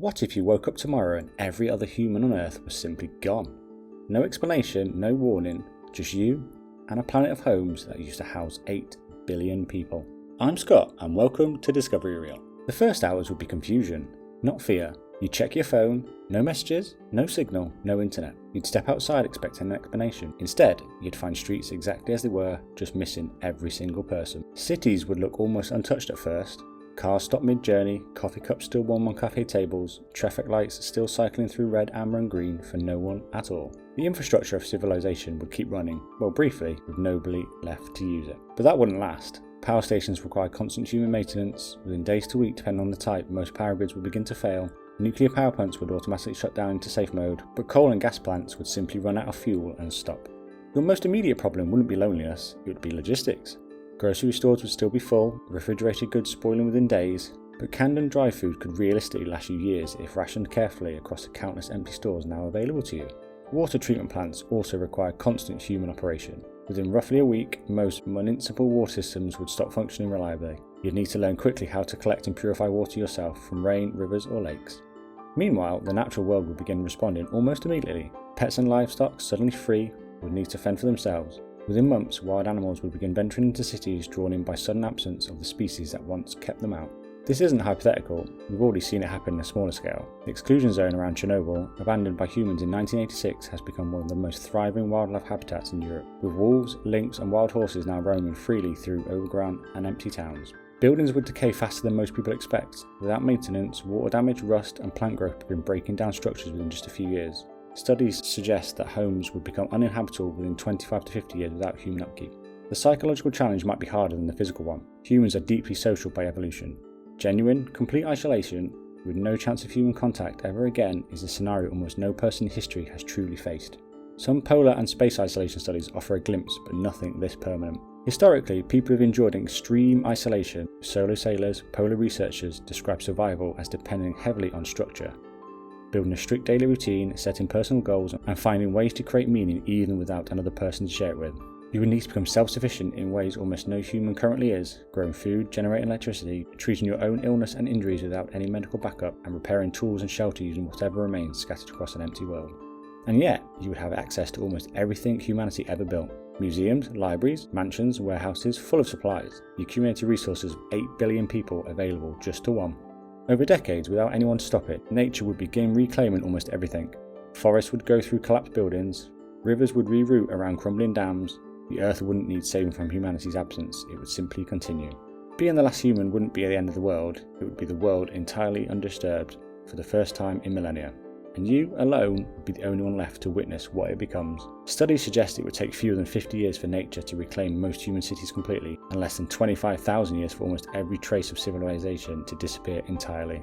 What if you woke up tomorrow and every other human on Earth was simply gone? No explanation, no warning, just you and a planet of homes that used to house 8 billion people. I'm Scott and welcome to Discovery Reel. The first hours would be confusion, not fear. You'd check your phone, no messages, no signal, no internet. You'd step outside expecting an explanation. Instead, you'd find streets exactly as they were, just missing every single person. Cities would look almost untouched at first. Cars stopped mid-journey, coffee cups still warm on cafe tables, traffic lights still cycling through red, amber and green for no one at all. The infrastructure of civilization would keep running, well briefly, with nobody left to use it. But that wouldn't last. Power stations require constant human maintenance. Within days to weeks, depending on the type, most power grids would begin to fail. Nuclear power plants would automatically shut down into safe mode, but coal and gas plants would simply run out of fuel and stop. Your most immediate problem wouldn't be loneliness, it would be logistics. Grocery stores would still be full, refrigerated goods spoiling within days, but canned and dry food could realistically last you years if rationed carefully across the countless empty stores now available to you. Water treatment plants also require constant human operation. Within roughly a week, most municipal water systems would stop functioning reliably. You'd need to learn quickly how to collect and purify water yourself from rain, rivers or lakes. Meanwhile, the natural world would begin responding almost immediately. Pets and livestock, suddenly free, would need to fend for themselves. Within months, wild animals would begin venturing into cities drawn in by sudden absence of the species that once kept them out. This isn't hypothetical, we've already seen it happen on a smaller scale. The exclusion zone around Chernobyl, abandoned by humans in 1986, has become one of the most thriving wildlife habitats in Europe, with wolves, lynx and wild horses now roaming freely through overgrown and empty towns. Buildings would decay faster than most people expect. Without maintenance, water damage, rust and plant growth begin breaking down structures within just a few years. Studies suggest that homes would become uninhabitable within 25 to 50 years without human upkeep. The psychological challenge might be harder than the physical one. Humans are deeply social by evolution. Genuine, complete isolation, with no chance of human contact ever again, is a scenario almost no person in history has truly faced. Some polar and space isolation studies offer a glimpse, but nothing this permanent. Historically, people have endured extreme isolation. Solo sailors, polar researchers describe survival as depending heavily on structure. Building a strict daily routine, setting personal goals, and finding ways to create meaning even without another person to share it with. You would need to become self-sufficient in ways almost no human currently is, growing food, generating electricity, treating your own illness and injuries without any medical backup, and repairing tools and shelter using whatever remains scattered across an empty world. And yet, you would have access to almost everything humanity ever built. Museums, libraries, mansions, warehouses full of supplies. The accumulated resources of 8 billion people available just to one. Over decades, without anyone to stop it, nature would begin reclaiming almost everything. Forests would go through collapsed buildings, rivers would reroute around crumbling dams, the earth wouldn't need saving from humanity's absence, it would simply continue. Being the last human wouldn't be the end of the world, it would be the world entirely undisturbed for the first time in millennia. And you alone would be the only one left to witness what it becomes. Studies suggest it would take fewer than 50 years for nature to reclaim most human cities completely, and less than 25,000 years for almost every trace of civilization to disappear entirely.